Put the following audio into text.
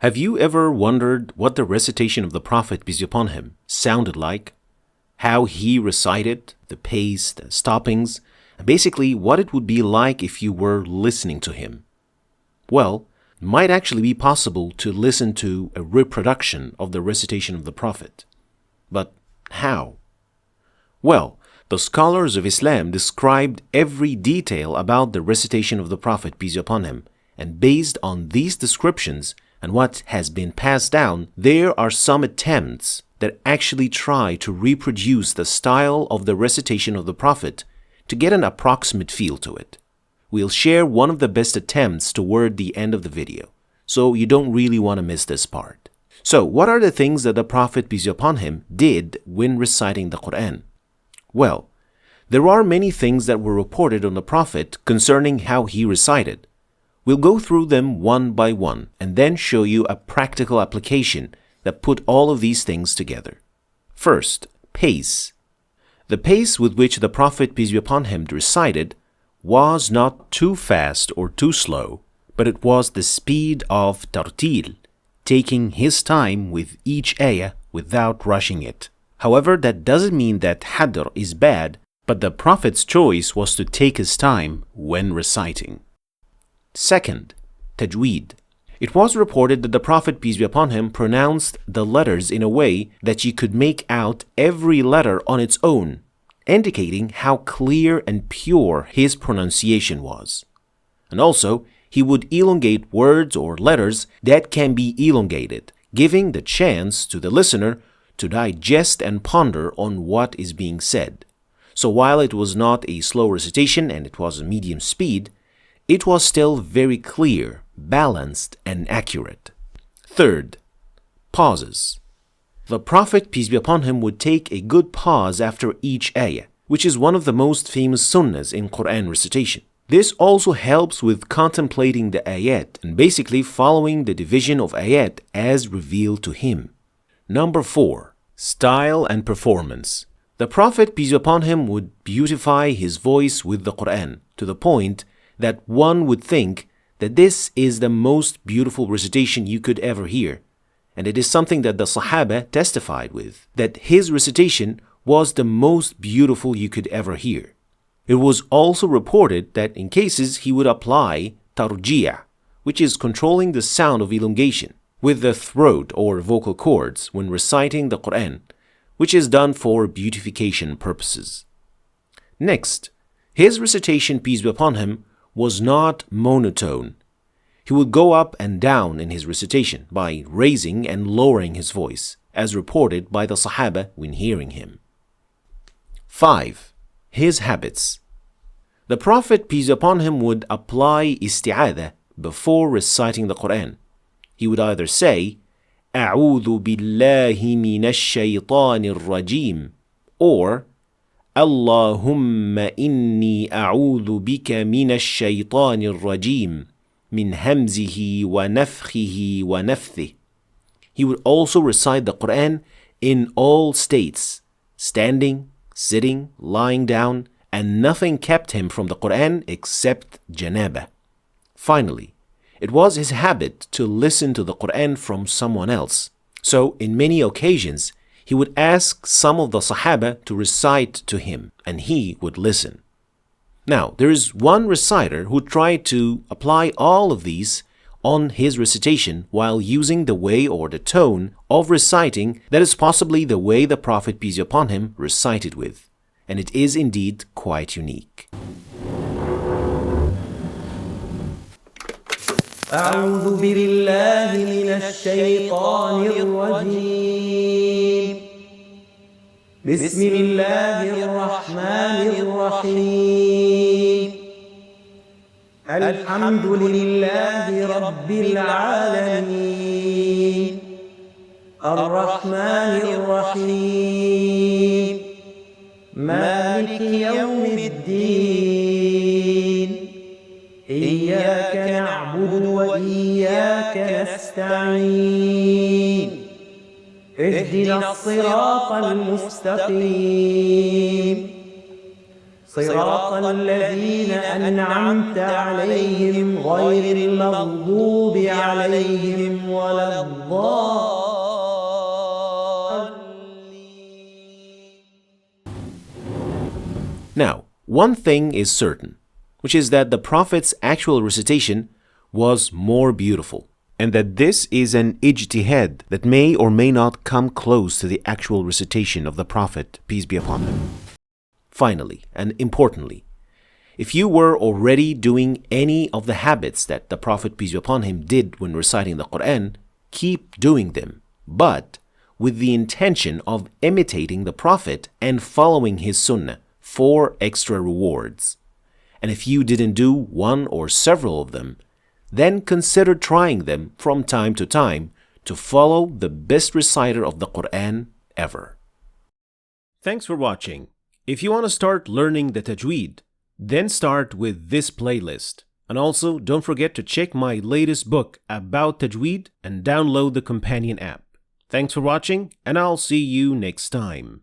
Have you ever wondered what the recitation of the Prophet, peace be upon him, sounded like? How he recited, the pace, the stoppings, and basically what it would be like if you were listening to him? Well, it might actually be possible to listen to a reproduction of the recitation of the Prophet. But how? Well, the scholars of Islam described every detail about the recitation of the Prophet, peace be upon him, and based on these descriptions and what has been passed down, there are some attempts that actually try to reproduce the style of the recitation of the Prophet to get an approximate feel to it. We'll share one of the best attempts toward the end of the video, so you don't really want to miss this part. So, what are the things that the Prophet, peace be upon him, did when reciting the Quran? Well, there are many things that were reported on the Prophet concerning how he recited. We'll go through them one by one and then show you a practical application that put all of these things together. First, pace. The pace with which the Prophet, peace be upon him, recited was not too fast or too slow, but it was the speed of tartil, taking his time with each ayah without rushing it. However, that doesn't mean that hadr is bad, but the Prophet's choice was to take his time when reciting. Second, tajweed. It was reported that the Prophet, peace be upon him, pronounced the letters in a way that you could make out every letter on its own, indicating how clear and pure his pronunciation was. And also, he would elongate words or letters that can be elongated, giving the chance to the listener to digest and ponder on what is being said. So while it was not a slow recitation and it was a medium speed, it was still very clear, balanced, and accurate. Third, pauses. The Prophet, peace be upon him, would take a good pause after each ayah, which is one of the most famous sunnahs in Quran recitation. This also helps with contemplating the ayat and basically following the division of ayat as revealed to him. Number 4, style and performance. The Prophet, peace be upon him, would beautify his voice with the Quran to the point that one would think that this is the most beautiful recitation you could ever hear. And it is something that the Sahaba testified with, that his recitation was the most beautiful you could ever hear. It was also reported that in cases he would apply tarjiyah, which is controlling the sound of elongation, with the throat or vocal cords when reciting the Quran, which is done for beautification purposes. Next, his recitation, peace be upon him, was not monotone. He would go up and down in his recitation by raising and lowering his voice, as reported by the Sahaba when hearing him. 5. His habits. The Prophet, peace be upon him, would apply ijtihaad before reciting the Quran. He would either say, أعوذ بالله من الشيطان الرجيم, or اللهم إني أعوذ بك من الشيطان الرجيم من همزه ونفخه ونفثه. He would also recite the Quran in all states, standing, sitting, lying down, and nothing kept him from the Quran except janaba. Finally, it was his habit to listen to the Quran from someone else. So, in many occasions, he would ask some of the Sahaba to recite to him, and he would listen. Now, there is one reciter who tried to apply all of these on his recitation while using the way or the tone of reciting that is possibly the way the Prophet, peace be upon him, recited with. And it is indeed quite unique. أعوذ بالله من الشيطان الرجيم بسم الله الرحمن الرحيم الحمد لله رب العالمين الرحمن الرحيم مالك يوم الدين إياك نعبد وإياك نستعين اهدنا الصراط المستقيم صراط الذين أنعمت عليهم غير المغضوب عليهم ولا الضالين. Now, one thing is certain, which is that the Prophet's actual recitation was more beautiful, and that this is an ijtihaad that may or may not come close to the actual recitation of the Prophet, peace be upon him. Finally, and importantly, if you were already doing any of the habits that the Prophet, peace be upon him, did when reciting the Quran, keep doing them, but with the intention of imitating the Prophet and following his sunnah for extra rewards. And if you didn't do one or several of them, then consider trying them from time to time to follow the best reciter of the Quran ever. Thanks for watching. If you want to start learning the tajweed, then start with this playlist. And also, don't forget to check my latest book about tajweed and download the companion app. Thanks for watching, and I'll see you next time.